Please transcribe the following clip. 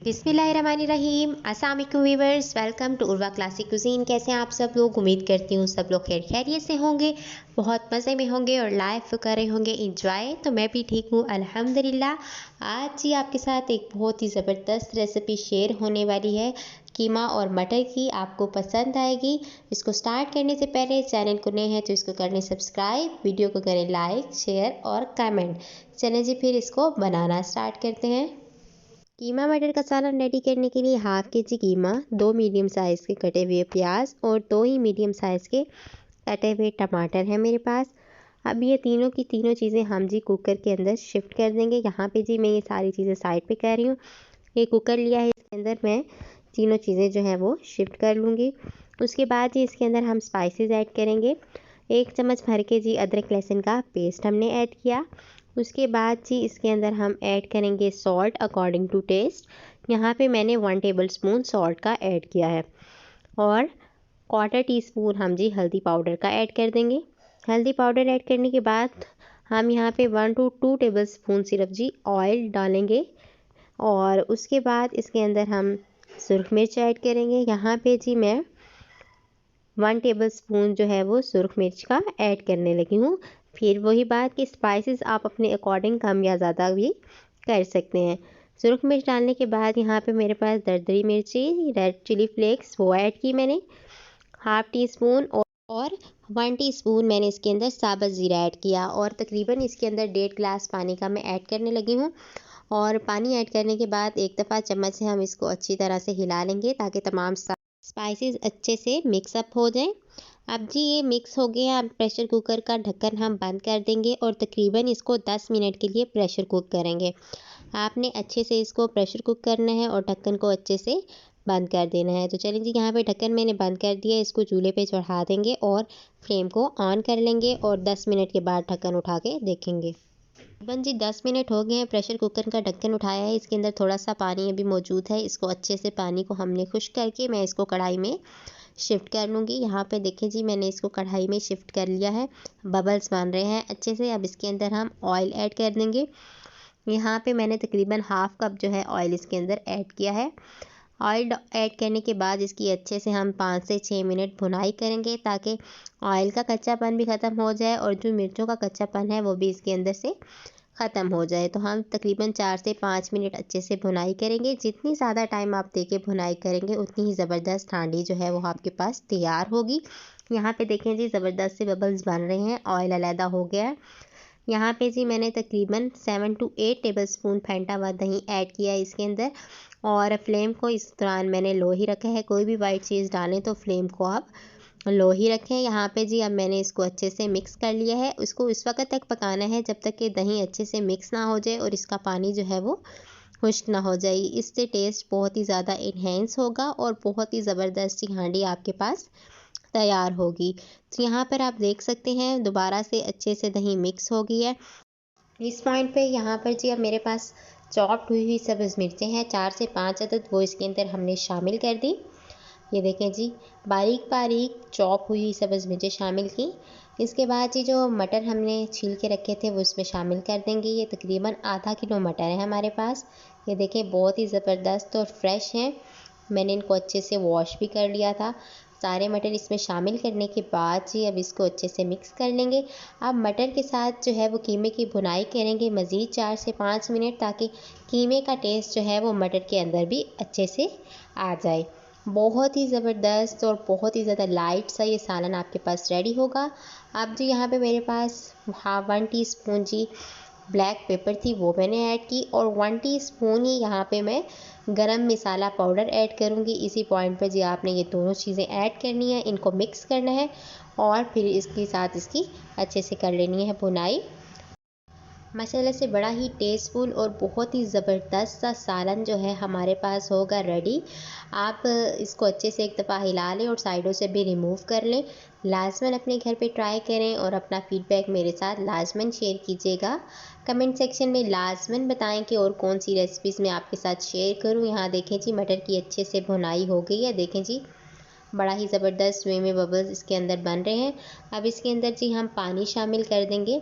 बिस्मिल्लाहिर्रहमानिर्रहीम। अस्सलाम वालेकुम viewers, welcome to Urwa classic cuisine. कैसे हैं आप सब लोग? उम्मीद करती हूँ सब लोग खैरियत से होंगे, बहुत मज़े में होंगे और लाइफ कर रहे होंगे इंजॉय। तो मैं भी ठीक हूँ अल्हम्दुलिल्लाह। आज जी आपके साथ एक बहुत ही ज़बरदस्त रेसिपी शेयर होने वाली है, कीमा और मटर की। आपको पसंद आएगी। इसको स्टार्ट करने से पहले चैनल को नए हैं तो इसको करें सब्सक्राइब, वीडियो को करें लाइक, शेयर और कमेंट। चलें जी फिर इसको बनाना स्टार्ट करते हैं। कीमा मटर का सालन रेडी करने के लिए हाफ़ के जी कीमा, 2 मीडियम साइज़ के कटे हुए प्याज और 2 ही मीडियम साइज़ के कटे हुए टमाटर हैं मेरे पास। अब ये तीनों की तीनों चीज़ें हम जी कुकर के अंदर शिफ्ट कर देंगे। यहाँ पे जी मैं ये सारी चीज़ें साइड पे कर रही हूँ। ये कुकर लिया है, इसके अंदर मैं तीनों चीज़ें जो हैं वो शिफ्ट कर लूँगी। उसके बाद जी इसके अंदर हम स्पाइसेस ऐड करेंगे। 1 चम्मच भर के जी अदरक लहसुन का पेस्ट हमने ऐड किया। उसके बाद जी इसके अंदर हम ऐड करेंगे सॉल्ट अकॉर्डिंग टू टेस्ट। यहाँ पे मैंने 1 टेबलस्पून सॉल्ट का ऐड किया है और 1/4 टीस्पून हम जी हल्दी पाउडर का ऐड कर देंगे। हल्दी पाउडर ऐड करने के बाद हम यहाँ पे 1 to 2 टेबलस्पून सिर्फ जी ऑयल डालेंगे और उसके बाद इसके अंदर हम सुरख मिर्च ऐड करेंगे। यहाँ पे जी मैं 1 टेबलस्पून जो है वो सुरख मिर्च का ऐड करने लगी हूँ। फिर वही बात कि स्पाइसेस आप अपने अकॉर्डिंग कम या ज़्यादा भी कर सकते हैं। सुरख मिर्च डालने के बाद यहाँ पे मेरे पास दरदरी मिर्ची, रेड चिली फ्लेक्स वो ऐड की मैंने, हाफ़ टी स्पून और 1 टीस्पून मैंने इसके अंदर साबुत ज़ीरा ऐड किया और तकरीबन इसके अंदर 1.5 गिलास पानी का मैं ऐड करने लगी हूँ। और पानी ऐड करने के बाद एक दफ़ा चम्मच से हम इसको अच्छी तरह से हिला लेंगे ताकि तमाम स्पाइसेस अच्छे से मिक्सअप हो जाएं। अब जी ये मिक्स हो गया। अब प्रेशर कुकर का ढक्कन हम बंद कर देंगे और तकरीबन इसको 10 मिनट के लिए प्रेशर कुक करेंगे। आपने अच्छे से इसको प्रेशर कुक करना है और ढक्कन को अच्छे से बंद कर देना है। तो चलिए जी यहाँ पे ढक्कन मैंने बंद कर दिया। इसको चूल्हे पे चढ़ा देंगे और फ्लेम को ऑन कर लेंगे और 10 मिनट के बाद ढक्कन उठा के देखेंगे। तकरीबन जी 10 मिनट हो गए हैं। प्रेशर कुकर का ढक्कन उठाया है, इसके अंदर थोड़ा सा पानी अभी मौजूद है। इसको अच्छे से पानी को हमने खुश्क करके मैं इसको कढ़ाई में शिफ्ट कर लूँगी। यहाँ पे देखें जी मैंने इसको कढ़ाई में शिफ्ट कर लिया है। बबल्स बन रहे हैं अच्छे से। अब इसके अंदर हम ऑयल ऐड कर देंगे। यहाँ पे मैंने तकरीबन हाफ़ कप जो है ऑयल इसके अंदर ऐड किया है। ऑयल ऐड करने के बाद इसकी अच्छे से हम 5 से 6 मिनट भुनाई करेंगे ताकि ऑयल का कच्चापन भी ख़त्म हो जाए और जो मिर्चों का कच्चापन है वो भी इसके अंदर से ख़त्म हो जाए। तो हम तकरीबन 4 से 5 मिनट अच्छे से भुनाई करेंगे। जितनी ज़्यादा टाइम आप देके भुनाई करेंगे उतनी ही ज़बरदस्त हांडी जो है वो आपके पास तैयार होगी। यहाँ पे देखें जी ज़बरदस्त से बबल्स बन रहे हैं, ऑयल अलहदा हो गया है। यहाँ पे जी मैंने तकरीबन 7 to 8 टेबलस्पून फेंटा हुआ दही ऐड किया है इसके अंदर और फ्लेम को इस दौरान मैंने लो ही रखा है। कोई भी वाइट चीज़ डालें तो फ्लेम को आप लो ही रखें। यहाँ पे जी अब मैंने इसको अच्छे से मिक्स कर लिया है। इसको इस वक्त तक पकाना है जब तक कि दही अच्छे से मिक्स ना हो जाए और इसका पानी जो है वो खुश्क ना हो जाए। इससे टेस्ट बहुत ही ज़्यादा इन्हेंस होगा और बहुत ही ज़बरदस्त सी हांडी आपके पास तैयार होगी। तो यहाँ पर आप देख सकते हैं दोबारा से अच्छे से दही मिक्स हो गई है। इस पॉइंट पे यहाँ पर जी अब मेरे पास चॉप्ड हुई सब्ज़ मिर्चें हैं 4 से 5 अदद, वो इसके अंदर हमने शामिल कर दी। ये देखें जी बारीक बारीक चॉप हुई सब्ज़ मिर्चें शामिल की। इसके बाद जी जो मटर हमने छील के रखे थे वो इसमें शामिल कर देंगे। ये तकरीबन आधा किलो मटर है हमारे पास। ये देखें बहुत ही ज़बरदस्त और फ्रेश हैं। मैंने इनको अच्छे से वॉश भी कर लिया था। सारे मटर इसमें शामिल करने के बाद जी अब इसको अच्छे से मिक्स कर लेंगे। अब मटर के साथ जो है वो कीमे की भुनाई करेंगे मज़ीद 4 से 5 मिनट ताकि कीमे का टेस्ट जो है वो मटर के अंदर भी अच्छे से आ जाए। बहुत ही ज़बरदस्त और बहुत ही ज़्यादा लाइट सा ये सालन आपके पास रेडी होगा। अब जी यहाँ पे मेरे पास 1 टीस्पून जी ब्लैक पेपर थी वो मैंने ऐड की और 1 टीस्पून ही यहाँ पे मैं गरम मसाला पाउडर ऐड करूँगी। इसी पॉइंट पे जी आपने ये दोनों चीज़ें ऐड करनी है, इनको मिक्स करना है और फिर इसके साथ इसकी अच्छे से कर लेनी है भुनाई। माशाल्लाह से बड़ा ही टेस्टफुल और बहुत ही ज़बरदस्त सा सालन जो है हमारे पास होगा रेडी। आप इसको अच्छे से एक दफ़ा हिला लें और साइडों से भी रिमूव कर लें। लाजमन अपने घर पे ट्राई करें और अपना फ़ीडबैक मेरे साथ लाजमन शेयर कीजिएगा। कमेंट सेक्शन में लाजमन बताएं कि और कौन सी रेसिपीज़ मैं आपके साथ शेयर करूं। यहाँ देखें जी मटर की अच्छे से भुनाई हो गई है। देखें जी बड़ा ही ज़बरदस्त वे में बबल्स इसके अंदर बन रहे हैं। अब इसके अंदर जी हम पानी शामिल कर देंगे।